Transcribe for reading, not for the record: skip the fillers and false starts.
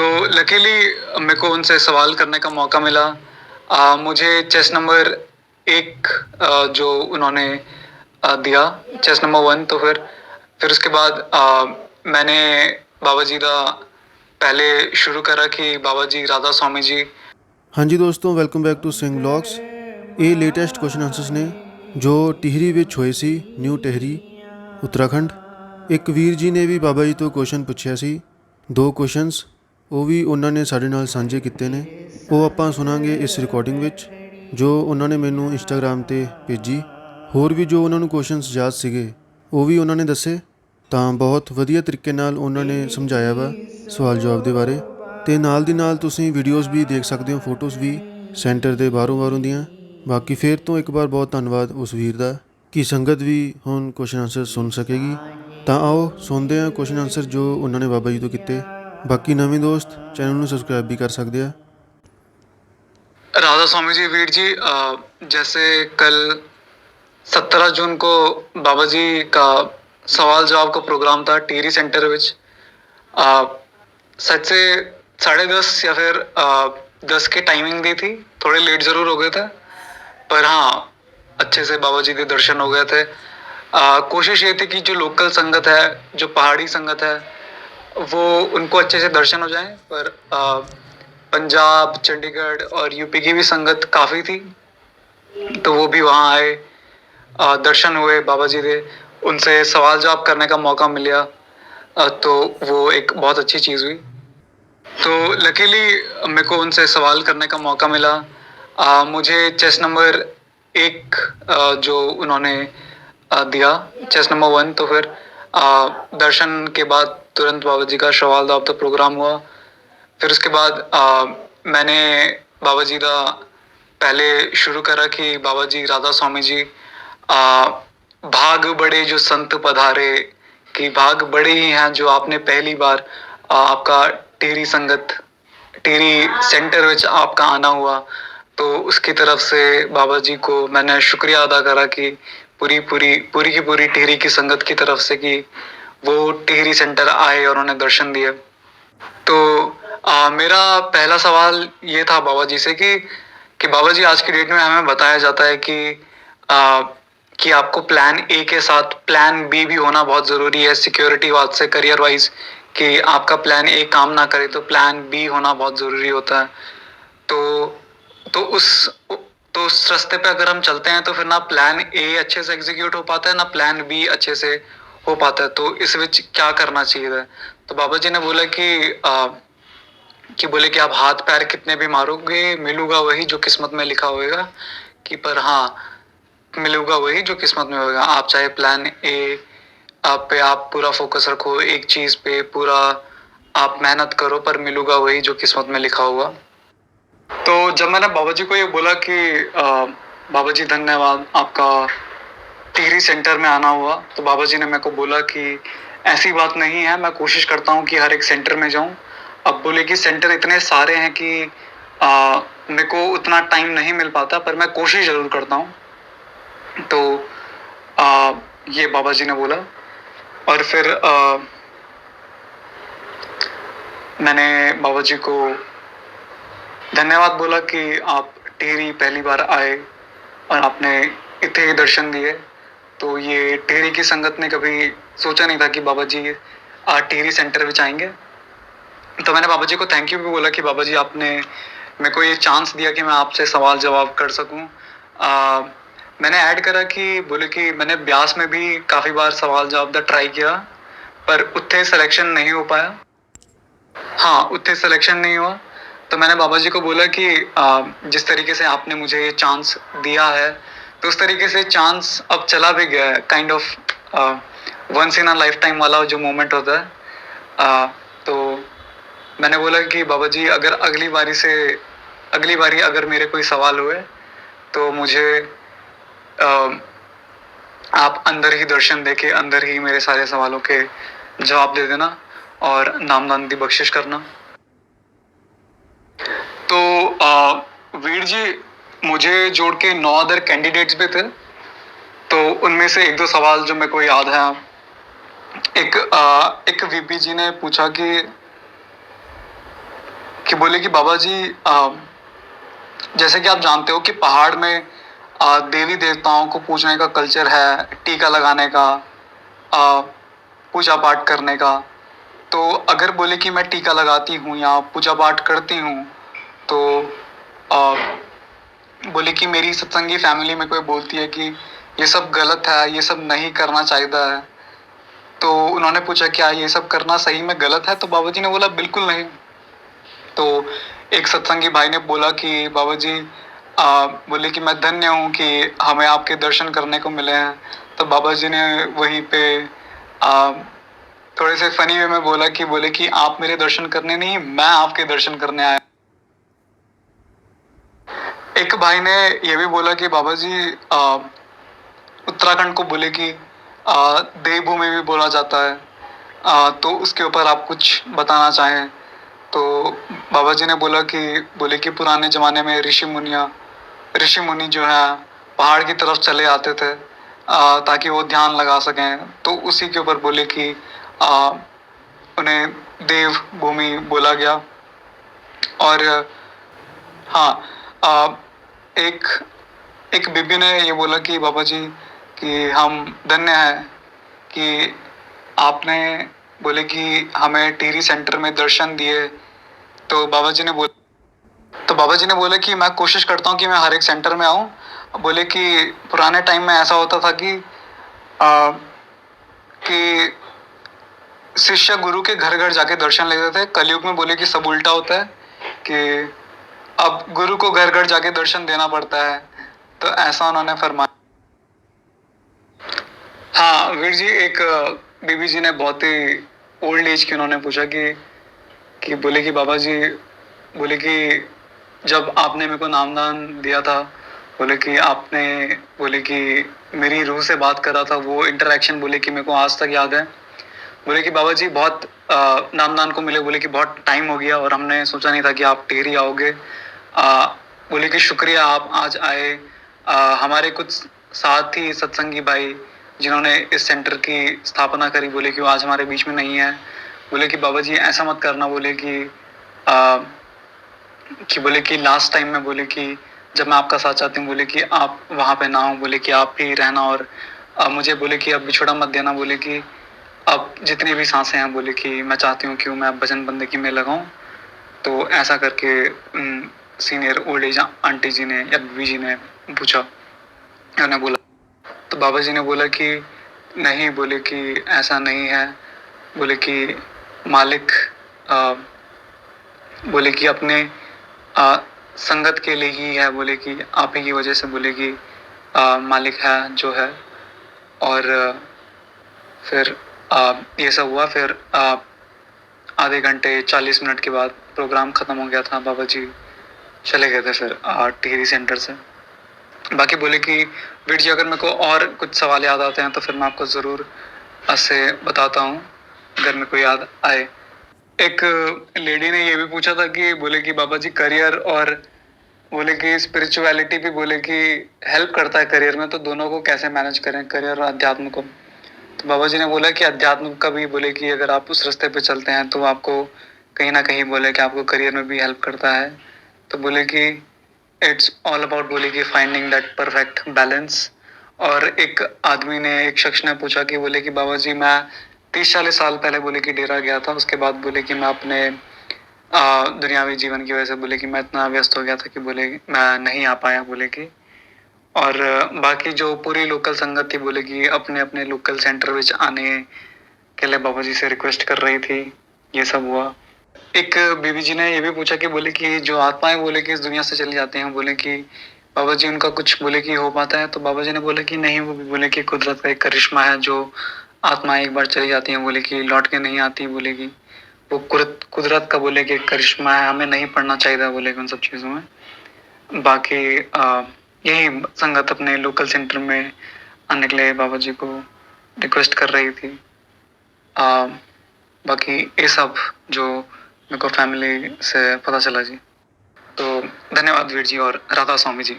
तो लकीली मेरे को उनसे सवाल करने का मौका मिला। मुझे चेस नंबर 1 जो उन्होंने दिया, चेस नंबर 1। तो फिर उसके बाद मैंने बाबा जी का पहले शुरू करा कि बाबा जी राधा स्वामी जी। हाँ जी दोस्तों, welcome back to Singh vlogs. ਇਹ ਲੇਟੈਸਟ ਕੁਐਸਚਨ ਆਨਸਰਸ ਨੇ ਜੋ ਟਿਹਰੀ ਵਿੱਚ ਹੋਏ ਸੀ, ਨਿਊ ਟਿਹਰੀ, ਉੱਤਰਾਖੰਡ। ਇੱਕ ਵੀਰ ਜੀ ਨੇ ਵੀ ਬਾਬਾ ਜੀ ਤੋਂ ਕੁਐਸਚਨ ਪੁੱਛਿਆ ਸੀ, 2 ਕੁਐਸਚਨਸ, ਉਹ ਵੀ ਉਹਨਾਂ ਨੇ ਸਾਡੇ ਨਾਲ ਸਾਂਝੇ ਕੀਤੇ ਨੇ। ਉਹ ਆਪਾਂ ਸੁਣਾਂਗੇ ਇਸ ਰਿਕਾਰਡਿੰਗ ਵਿੱਚ, ਜੋ ਉਹਨਾਂ ਨੇ ਮੈਨੂੰ ਇੰਸਟਾਗ੍ਰਾਮ 'ਤੇ ਭੇਜੀ। ਹੋਰ ਵੀ ਜੋ ਉਹਨਾਂ ਨੂੰ ਕੁਐਸਚਨਸ ਯਾਦ ਸੀਗੇ ਉਹ ਵੀ ਉਹਨਾਂ ਨੇ ਦੱਸੇ। ਤਾਂ ਬਹੁਤ ਵਧੀਆ ਤਰੀਕੇ ਨਾਲ ਉਹਨਾਂ ਨੇ ਸਮਝਾਇਆ ਵਾ ਸਵਾਲ ਜਵਾਬ ਦੇ ਬਾਰੇ। ਅਤੇ ਨਾਲ ਦੀ ਨਾਲ ਤੁਸੀਂ ਵੀਡੀਓਜ਼ ਵੀ ਦੇਖ ਸਕਦੇ ਹੋ, ਫੋਟੋਜ਼ ਵੀ ਸੈਂਟਰ ਦੇ ਬਾਹਰੋਂ ਦੀਆਂ। ਬਾਕੀ ਫਿਰ ਤੋਂ ਇੱਕ ਵਾਰ ਬਹੁਤ ਧੰਨਵਾਦ ਉਸ ਵੀਰ ਦਾ ਕਿ ਸੰਗਤ ਵੀ ਹੁਣ ਕੁਐਸਚਨ ਆਨਸਰ ਸੁਣ ਸਕੇਗੀ। ਤਾਂ ਆਓ ਸੁਣਦੇ ਹਾਂ ਕੁਐਸਚਨ ਆਨਸਰ ਜੋ ਉਹਨਾਂ ਨੇ ਬਾਬਾ ਜੀ ਤੋਂ ਕੀਤੇ। ਬਾਕੀ ਨਵੇਂ ਦੋਸਤ ਚੈਨਲ ਨੂੰ ਸਬਸਕ੍ਰਾइब भी कर सकते हैं। राधा स्वामी जी वीर जी, जैसे कल 17 जून को बाबा जी का सवाल जवाब का प्रोग्राम था टिहरी सेंटर विच। सच से 10:30 या फिर 10 की टाइमिंग दी थी, थोड़े लेट जरूर हो गए थे, पर हाँ अच्छे से बाबा जी के दर्शन हो गए थे। कोशिश ये थी कि जो लोकल संगत है, जो पहाड़ी संगत है, वो उनको अच्छे से दर्शन हो जाए। पर पंजाब, चंडीगढ़ और यूपी की भी संगत काफ़ी थी, तो वो भी वहाँ आए, दर्शन हुए बाबा जी के, उनसे सवाल जवाब करने का मौका मिला। तो वो एक बहुत अच्छी चीज़ हुई। तो लकीली मेरे को उनसे सवाल करने का मौका मिला। मुझे चेस नंबर 1 जो उन्होंने दिया, चेस नंबर 1। तो फिर दर्शन के बाद तुरंत बाबा जी का सवाल जवाब का प्रोग्राम हुआ। फिर उसके बाद मैंने बाबा जी का पहले शुरू करा कि बाबा जी राधा स्वामी जी, भाग बड़े जो संत पधारे, कि भाग बड़े ही हैं जो आपने पहली बार आपका टिहरी संगत, टिहरी सेंटर विच आपका आना हुआ। तो उसकी तरफ से बाबा जी को मैंने शुक्रिया अदा करा कि पूरी की पूरी टिहरी की संगत की तरफ से कि वो टिहरी सेंटर आए और उन्हें दर्शन दिए। तो मेरा पहला सवाल ये था बाबा जी से कि बाबा जी आज की डेट में हमें बताया जाता है कि आपको प्लान ए के साथ प्लान बी भी होना बहुत ज़रूरी है, सिक्योरिटी वाइज से, करियर वाइज, कि आपका प्लान ए काम ना करे तो प्लान बी होना बहुत ज़रूरी होता है। तो उस रास्ते पे अगर हम चलते हैं तो फिर ना प्लान ए अच्छे से एग्जीक्यूट हो पाता है, ना प्लान बी अच्छे से हो पाता है। तो इस विच क्या करना चाहिए? तो बाबा जी ने बोला कि आप हाथ पैर कितने भी मारोगे, मिलूगा वही जो किस्मत में लिखा होगा। कि पर हाँ, मिलूगा वही जो किस्मत में होगा। आप चाहे प्लान ए आप पे आप पूरा फोकस रखो, एक चीज पे पूरा आप मेहनत करो, पर मिलूगा वही जो किस्मत में लिखा हुआ। तो जब मैंने बाबा जी को ये बोला कि बाबा जी धन्यवाद, आपका टिहरी सेंटर में आना हुआ, तो बाबा जी ने मेरे को बोला कि ऐसी बात नहीं है, मैं कोशिश करता हूँ कि हर एक सेंटर में जाऊँ। अब बोले कि सेंटर इतने सारे हैं कि मेरे को उतना टाइम नहीं मिल पाता, पर मैं कोशिश ज़रूर करता हूँ। तो ये बाबा जी ने बोला। और फिर मैंने बाबा जी को धन्यवाद बोला कि आप टिहरी पहली बार आए और आपने इतने ही दर्शन दिए। तो ये टिहरी की संगत ने कभी सोचा नहीं था कि बाबा जी टिहरी सेंटर में आएंगे। तो मैंने बाबा जी को थैंक यू भी बोला कि बाबा जी आपने मेरे को ये चांस दिया कि मैं आपसे सवाल जवाब कर सकूं। मैंने ऐड करा कि बोले कि मैंने ब्यास में भी काफ़ी बार सवाल जवाब का ट्राई किया, पर उत्थे सिलेक्शन नहीं हो पाया। हाँ, उत्थे सिलेक्शन नहीं हुआ। तो मैंने बाबा जी को बोला कि जिस तरीके से आपने मुझे ये चांस दिया है, तो उस तरीके से चांस अब चला भी गया है। Kind of once in a life time वाला जो मोमेंट होता है। तो मैंने बोला कि बाबा जी अगर अगली बारी अगर मेरे कोई सवाल हुए तो मुझे आप अंदर ही दर्शन देके अंदर ही मेरे सारे सवालों के जवाब दे देना और नामदान की बख्शिश करना। तो वीर जी, मुझे जोड़ के 9 अदर कैंडिडेट्स भी थे। तो उनमें से एक दो सवाल जो मेरे को याद है। एक वीपी जी ने पूछा कि कि बोले कि बाबा जी जैसे कि आप जानते हो कि पहाड़ में देवी देवताओं को पूजने का कल्चर है, टीका लगाने का, अ, पूजा पाठ करने का। तो अगर बोले कि मैं टीका लगाती हूँ या पूजा पाठ करती हूँ तो अ, बोले कि मेरी सत्संगी फैमिली में कोई बोलती है कि ये सब गलत है, ये सब नहीं करना चाहिए है। तो उन्होंने पूछा क्या ये सब करना सही में गलत है? तो बाबा जी ने बोला बिल्कुल नहीं। तो एक सत्संगी भाई ने बोला कि बाबा जी बोले कि मैं धन्य हूँ कि हमें आपके दर्शन करने को मिले हैं। तो बाबा जी ने वहीं पे आ, थोड़े से फनी वे में बोला कि बोले कि आप मेरे दर्शन करने नहीं, मैं आपके दर्शन करने आया। एक भाई ने ये भी बोला कि बाबा जी उत्तराखंड को बोले कि देवभूमि भी बोला जाता है। तो उसके ऊपर आप कुछ बताना चाहें। तो बाबा जी ने बोला कि बोले कि पुराने ज़माने में ऋषि मुनि जो है पहाड़ की तरफ चले आते थे ताकि वो ध्यान लगा सकें। तो उसी के ऊपर बोले कि आ, उन्हें देव भूमि बोला गया। और हाँ, एक एक बीबी ने ये बोला कि बाबा जी कि हम धन्य हैं कि आपने बोले कि हमें टिहरी सेंटर में दर्शन दिए। तो बाबा जी ने बोला कि मैं कोशिश करता हूँ कि मैं हर एक सेंटर में आऊँ। बोले कि पुराने टाइम में ऐसा होता था आ, कि शिष्य गुरु के घर घर जाके दर्शन लेते थे। कलयुग में बोले कि सब उल्टा होता है कि अब गुरु को घर घर जाके दर्शन देना पड़ता है। तो ऐसा उन्होंने फरमाया। हाँ वीर जी, एक बीबी जी ने बहुत ही ओल्ड एज की उन्होंने पूछा कि बोले कि बाबा जी बोले कि जब आपने मेरे को नामदान दिया था, बोले कि आपने बोले कि मेरी रूह से बात करा था, वो इंटरेक्शन बोले कि मेरे को आज तक याद है। बोले कि बाबा जी बहुत नामदान को मिले, बोले कि बहुत टाइम हो गया और हमने सोचा नहीं था कि आप टिहरी आओगे। बोले कि शुक्रिया आप आज आए। हमारे कुछ साथी सत्संगी भाई जिन्होंने इस सेंटर की स्थापना करी, बोले कि वो आज हमारे बीच में नहीं है। बोले कि बाबा जी ऐसा मत करना, बोले कि बोले कि लास्ट टाइम में बोले कि जब मैं आपका साथ चाहती हूँ, बोले कि आप वहाँ पे ना हो, बोले कि आप ही रहना। और मुझे बोले कि अब बिछोड़ा मत देना। बोले कि अब जितनी भी सांसें हैं, बोले कि मैं चाहती हूँ कि मैं अब भजन बंदगी में लगाऊं। तो ऐसा करके सीनियर ओल्ड एज आंटी जी ने या बीबी जी ने पूछा, उन्होंने बोला। तो बाबा जी ने बोला कि नहीं, बोले कि ऐसा नहीं है। बोले कि मालिक बोले कि अपने संगत के लिए ही है, बोले कि आप ही की वजह से बोले कि मालिक है जो है। और फिर ये सब हुआ। फिर आधे घंटे 40 मिनट के बाद प्रोग्राम ख़त्म हो गया था। बाबा जी चले गए थे फिर टिहरी सेंटर से। बाकी बोले कि वीर जी अगर मेरे को और कुछ सवाल याद आते हैं तो फिर मैं आपको ज़रूर ऐसे बताता हूँ अगर मेरे को याद आए। एक लेडी ने ये भी पूछा था कि बोले कि बाबा जी करियर और बोले कि स्पिरिचुअलिटी भी बोले कि हेल्प करता है करियर में, तो दोनों को कैसे मैनेज करें, करियर और अध्यात्म को। तो बाबा जी ने बोला कि अध्यात्म का भी बोले कि अगर आप उस रास्ते पे चलते हैं तो आपको कहीं ना कहीं बोले कि आपको करियर में भी हेल्प करता है। तो बोले कि इट्स ऑल अबाउट बोले कि फाइंडिंग दैट परफेक्ट बैलेंस। और एक शख्स ने पूछा कि बोले कि बाबा जी मैं 30-40 साल पहले बोले कि डेरा गया था, उसके बाद बोले कि मैं अपने दुनियावी जीवन की वजह से बोले कि मैं इतना व्यस्त हो गया था कि बोले मैं नहीं आ पाया। बोले कि और बाकी जो पूरी लोकल संगत थी बोले कि अपने अपने लोकल सेंटर में आने के लिए बाबा जी से रिक्वेस्ट कर रही थी। ये सब हुआ। एक बीबी जी ने ये भी पूछा कि बोले कि जो आत्माएं बोले कि इस दुनिया से चली जाती हैं, बोले कि बाबा जी उनका कुछ बोले कि हो पाता है। तो बाबा जी ने बोला कि नहीं, वो भी बोले कि कुदरत का एक करिश्मा है, जो आत्माएं एक बार चली जाती हैं बोले कि लौट के नहीं आती। बोले कि वो कुदरत का बोले कि एक करिश्मा है, हमें नहीं पढ़ना चाहिए बोले कि उन सब चीज़ों में। बाकी यही संगत अपने लोकल सेंटर में आने के लिए बाबा जी को रिक्वेस्ट कर रही थी। आ, बाकी ये सब जो मेरे को फैमिली से पता चला जी। तो धन्यवाद वीर जी और राधा स्वामी जी।